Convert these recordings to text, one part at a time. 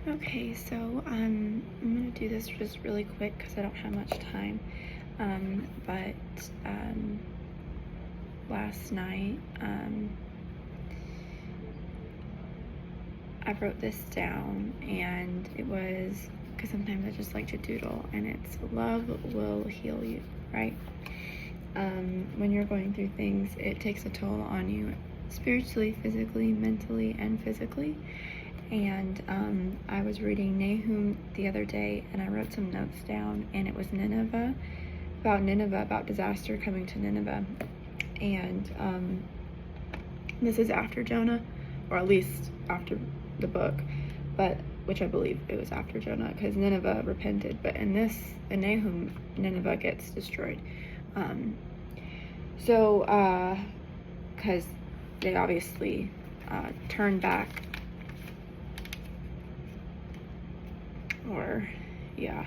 Okay, so I'm gonna do this just really quick because I don't have much time. But last night I wrote this down, and it was because sometimes I just like to doodle, and it's love will heal you, right? When you're going through things, it takes a toll on you spiritually, physically, mentally, and physically. And I was reading Nahum the other day, and I wrote some notes down, and it was Nineveh, about disaster coming to Nineveh. And this is after Jonah, or at least after the book, but which I believe it was after Jonah, because Nineveh repented. But in Nahum, Nineveh gets destroyed. Because they obviously turned back, or yeah.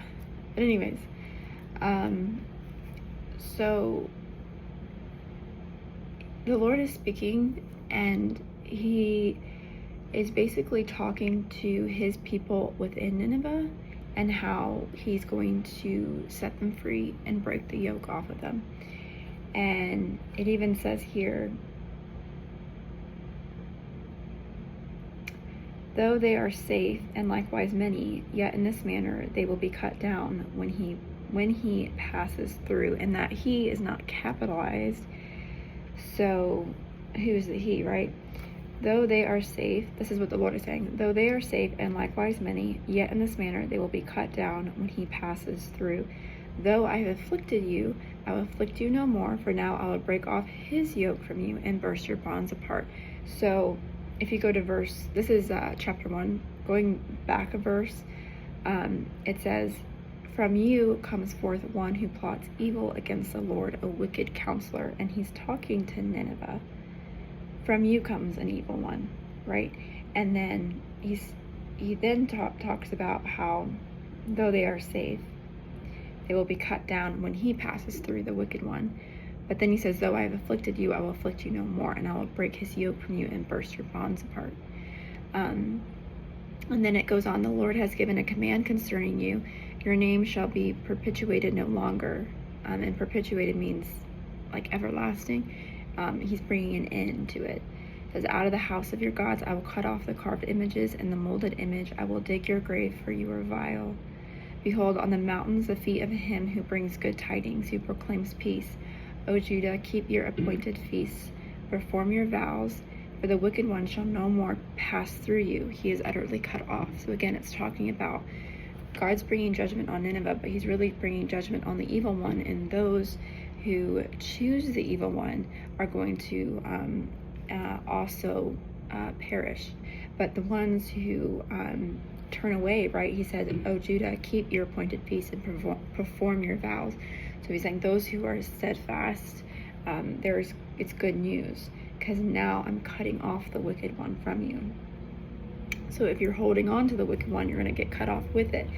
But anyways, so the Lord is speaking, and He is basically talking to His people within Nineveh, and how He's going to set them free and break the yoke off of them. And it even says here, though they are safe and likewise many, yet in this manner they will be cut down when he passes through. And that he is not capitalized. So who's the he, right? Though they are safe, this is what the Lord is saying, though they are safe and likewise many, yet in this manner they will be cut down when he passes through. Though I have afflicted you, I will afflict you no more, for now I will break off his yoke from you and burst your bonds apart. So if you go to this is chapter 1, going back a verse, it says, from you comes forth one who plots evil against the Lord, a wicked counselor. And he's talking to Nineveh. From you comes an evil one, right? And then he then talks about how though they are safe, they will be cut down when he passes through, the wicked one. But then he says, though I have afflicted you, I will afflict you no more, and I will break his yoke from you and burst your bonds apart. And then it goes on, the Lord has given a command concerning you. Your name shall be perpetuated no longer. And perpetuated means like everlasting. He's bringing an end to it. It says, out of the house of your gods I will cut off the carved images and the molded image. I will dig your grave, for you are vile. Behold, on the mountains the feet of him who brings good tidings, who proclaims peace. O Judah, keep your appointed feasts, perform your vows, for the wicked one shall no more pass through you. He is utterly cut off. So again, it's talking about God's bringing judgment on Nineveh, but he's really bringing judgment on the evil one, and those who choose the evil one are going to also perish. But the ones who turn away, right? He said, "O Judah, keep your appointed feasts and perform your vows." So he's saying those who are steadfast, it's good news, because now I'm cutting off the wicked one from you. So if you're holding on to the wicked one, you're going to get cut off with it.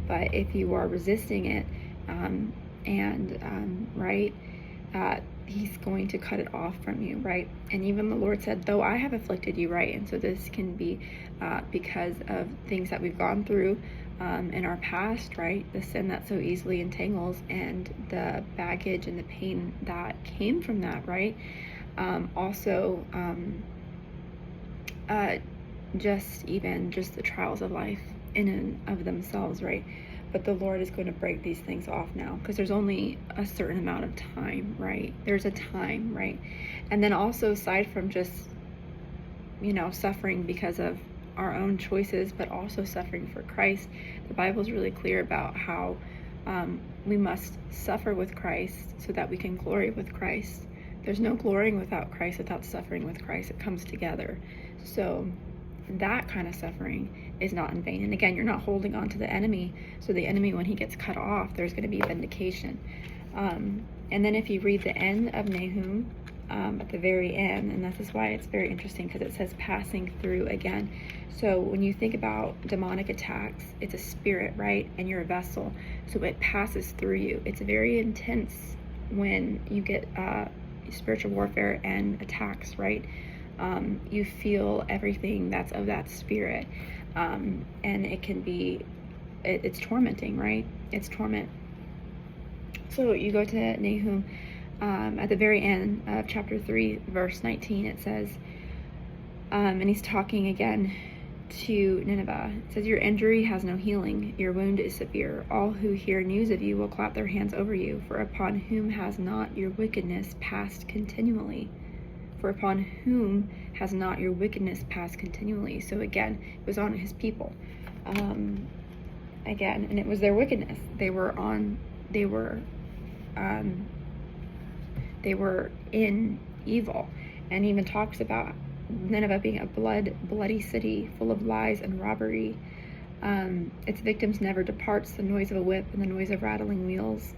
But if you are resisting it, he's going to cut it off from you, right? And even the Lord said, though I have afflicted you, right? And so this can be because of things that we've gone through in our past, right? The sin that so easily entangles, and the baggage and the pain that came from that, right? Just the trials of life in and of themselves, right? But the Lord is going to break these things off now, because there's only a certain amount of time, right? There's a time, right? And then also, aside from just, suffering because of our own choices, but also suffering for Christ, the Bible is really clear about how we must suffer with Christ so that we can glory with Christ. There's no glorying without Christ, without suffering with Christ. It comes together. So that kind of suffering is not in vain. And again, you're not holding on to the enemy. So the enemy, when he gets cut off, there's going to be vindication. And then if you read the end of Nahum, at the very end, and this is why it's very interesting, because it says passing through again. So when you think about demonic attacks, it's a spirit, right? And you're a vessel. So it passes through you. It's very intense when you get spiritual warfare and attacks, right? You feel everything that's of that spirit. And it can be, it's tormenting, right? It's torment. So you go to Nahum, at the very end of chapter 3, verse 19, it says, and he's talking again to Nineveh. It says, your injury has no healing, your wound is severe. All who hear news of you will clap their hands over you, for upon whom has not your wickedness passed continually? For upon whom has not your wickedness passed continually? So again, it was on his people. Again, and it was their wickedness. They were in evil. And he even talks about Nineveh being a bloody city full of lies and robbery. Its victims never departs the noise of a whip and the noise of rattling wheels.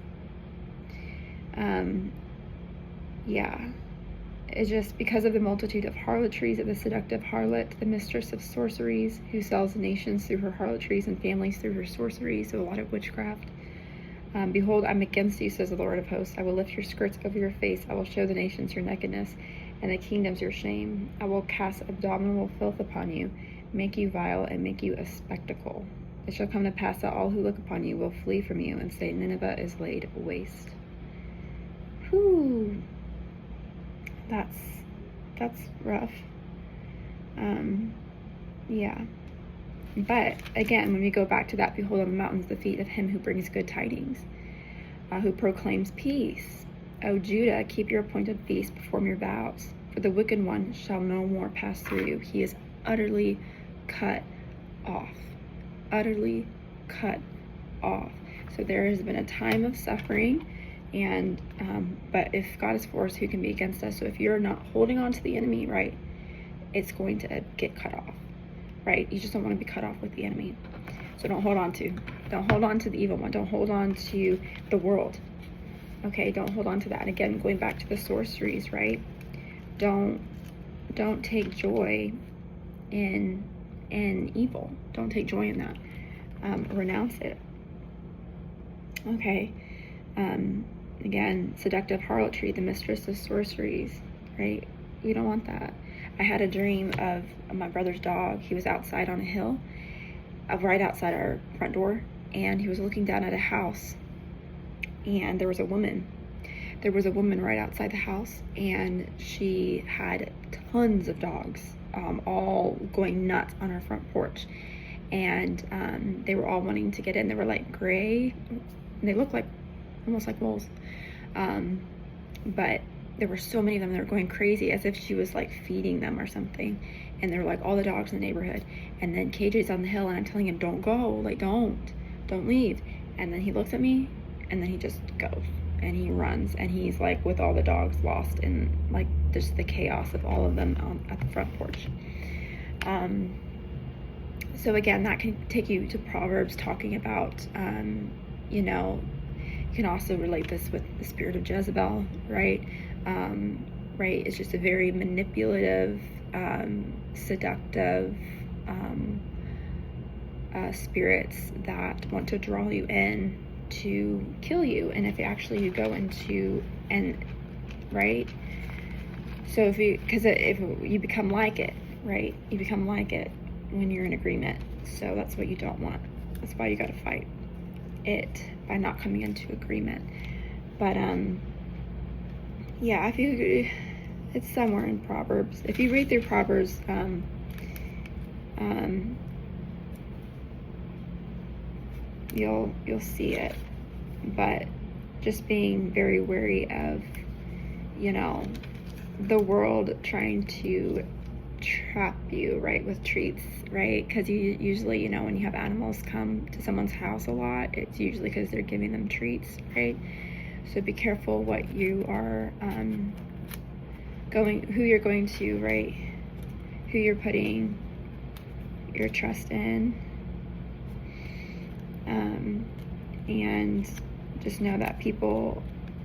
It's just because of the multitude of harlotries of the seductive harlot, the mistress of sorceries, who sells nations through her harlotries and families through her sorceries. So a lot of witchcraft. Behold, I'm against you, says the Lord of hosts. I will lift your skirts over your face. I will show the nations your nakedness, and the kingdoms your shame. I will cast abominable filth upon you, make you vile, and make you a spectacle. It shall come to pass that all who look upon you will flee from you and say, Nineveh is laid waste. Whew. That's rough. But again, when we go back to that, behold on the mountains the feet of him who brings good tidings, who proclaims peace. O Judah, keep your appointed feast, perform your vows, for the wicked one shall no more pass through you. He is utterly cut off. Utterly cut off. So there has been a time of suffering, and but if God is for us, who can be against us? So if you're not holding on to the enemy, right, it's going to get cut off, right? You just don't want to be cut off with the enemy. So don't hold on to the evil one. Don't hold on to the world. Okay, don't hold on to that. And again, going back to the sorceries, right? Don't take joy in evil. Don't take joy in that. Renounce it. Okay. Again, seductive harlotry, the mistress of sorceries, right? We don't want that. I had a dream of my brother's dog. He was outside on a hill, right outside our front door, and he was looking down at a house, and there was a woman right outside the house, and she had tons of dogs, all going nuts on her front porch, and they were all wanting to get in. They were like gray, and they looked like almost like wolves, but there were so many of them. They were going crazy, as if she was like feeding them or something. And they were like all the dogs in the neighborhood. And then KJ's on the hill, and I'm telling him, don't go, like don't leave. And then he looks at me, and then he just goes, and he runs, and he's like with all the dogs lost in like just the chaos of all of them at the front porch. So again, that can take you to Proverbs, talking about, you can also relate this with the spirit of Jezebel, right? Right, it's just a very manipulative, seductive spirits that want to draw you in to kill you. And if actually you go into, and right, so if you become like it, right, you become like it when you're in agreement. So that's what you don't want. That's why you got to fight it by not coming into agreement. But I feel it's somewhere in Proverbs. If you read through Proverbs, you'll see it. But just being very wary of, the world trying to trap you, right, with treats, right? Because you usually, when you have animals come to someone's house a lot, it's usually because they're giving them treats, right? So be careful what you are who you're going to, right? Who you're putting your trust in. And just know that people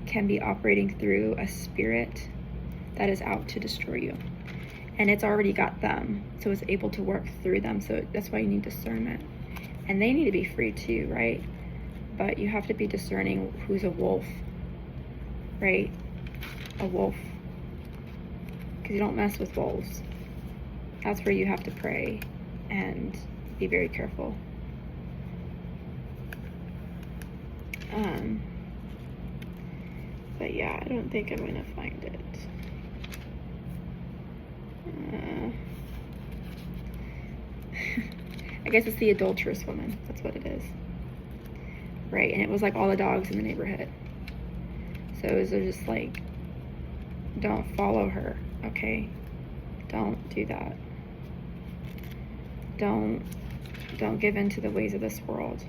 can be operating through a spirit that is out to destroy you. And it's already got them, so it's able to work through them. So that's why you need discernment. And they need to be free too, right? But you have to be discerning who's a wolf, right? A wolf. Because you don't mess with wolves. That's where you have to pray and be very careful. But yeah, I don't think I'm gonna find it. I guess it's the adulterous woman. That's what it is. Right, and it was like all the dogs in the neighborhood. So it was just like, don't follow her, okay? Don't do that. Don't give in to the ways of this world.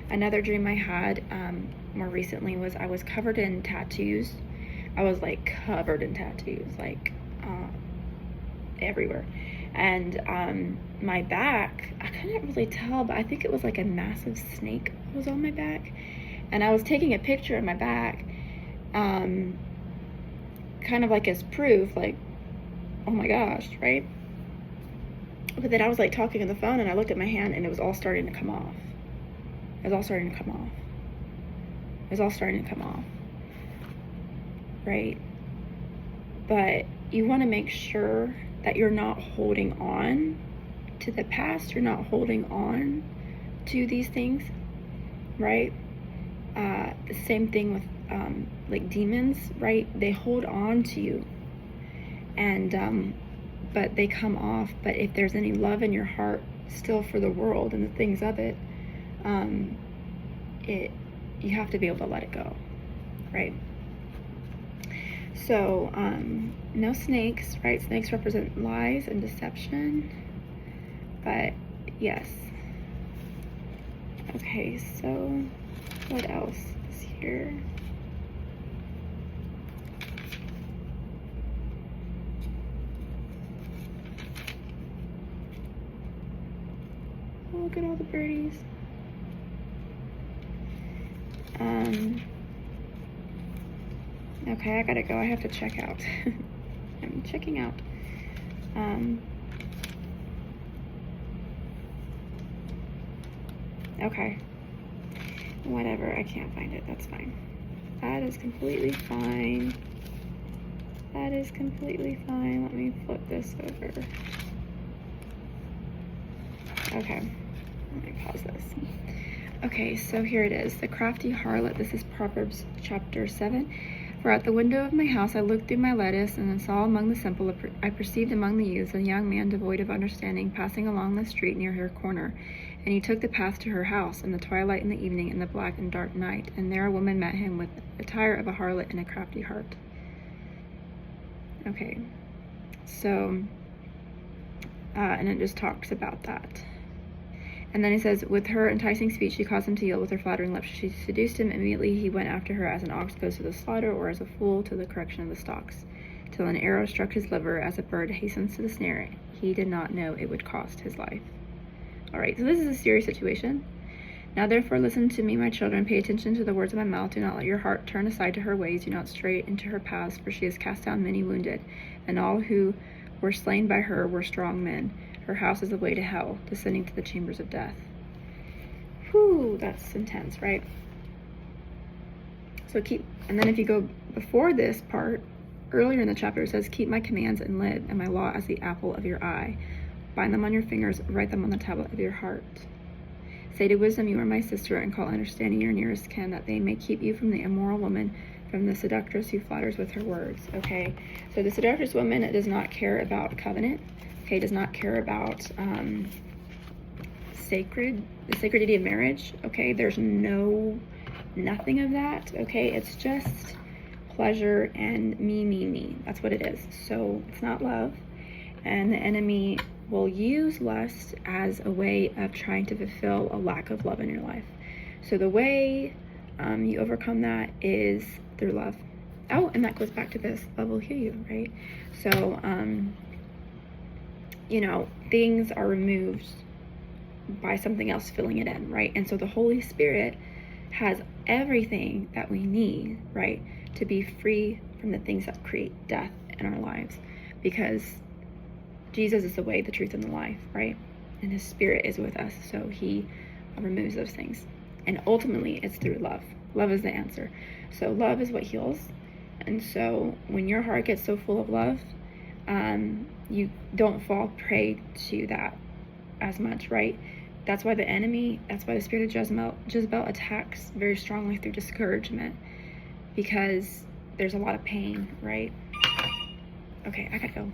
Another dream I had more recently was I was covered in tattoos. I was like covered in tattoos, like everywhere. And my back, I couldn't really tell, but I think it was like a massive snake was on my back. And I was taking a picture of my back, kind of like as proof, like, oh my gosh, right? But then I was like talking on the phone and I looked at my hand and it was all starting to come off. It was all starting to come off. It was all starting to come off. Right? But you want to make sure that you're not holding on to the past. You're not holding on to these things. Right? The same thing with like demons, right? They hold on to you. And but they come off. But if there's any love in your heart still for the world and the things of it, you have to be able to let it go, right? So no snakes, right? Snakes represent lies and deception, but yes. Okay, so what else is here? Oh, look at all the birdies. Okay, I gotta go. I have to check out. I'm checking out. Okay. Whatever, I can't find it. That's fine. That is completely fine. That is completely fine. Let me flip this over. Okay. Let me pause this. Okay, so here it is. The crafty harlot. This is Proverbs chapter 7. For at the window of my house I looked through my lattice, and saw among the simple, I perceived among the youths a young man devoid of understanding, passing along the street near her corner. And he took the path to her house, in the twilight and the evening, in the black and dark night. And there a woman met him with the attire of a harlot and a crafty heart. Okay, so, and it just talks about that. And then he says, with her enticing speech, she caused him to yield. With her flattering lips, she seduced him. Immediately he went after her as an ox goes to the slaughter, or as a fool to the correction of the stocks, till an arrow struck his liver, as a bird hastens to the snare. He did not know it would cost his life. All right, so this is a serious situation. Now therefore listen to me, my children. Pay attention to the words of my mouth. Do not let your heart turn aside to her ways. Do not stray into her paths, for she has cast down many wounded, and all who were slain by her were strong men. Her house is the way to hell, descending to the chambers of death. Whew, that's intense, right? So and then if you go before this part, earlier in the chapter, it says, keep my commands and live, and my law as the apple of your eye. Bind them on your fingers, write them on the tablet of your heart. Say to wisdom, you are my sister, and call understanding your nearest kin, that they may keep you from the immoral woman, from the seductress who flatters with her words. Okay, so the seductress woman does not care about covenant. Okay, does not care about the sacredity of marriage. Okay, there's nothing of that. Okay, it's just pleasure and me. That's what it is. So it's not love. And the enemy will use lust as a way of trying to fulfill a lack of love in your life. So the way you overcome that is through love. Oh, and that goes back to this, love will heal you, right? So, things are removed by something else filling it in, right? And so the Holy Spirit has everything that we need, right, to be free from the things that create death in our lives, because Jesus is the way, the truth, and the life, right? And his Spirit is with us, so he removes those things. And ultimately, it's through love. Love is the answer. So love is what heals. And so when your heart gets so full of love, you don't fall prey to that as much, right? That's why the spirit of Jezebel attacks very strongly through discouragement, because there's a lot of pain, right? Okay, I gotta go.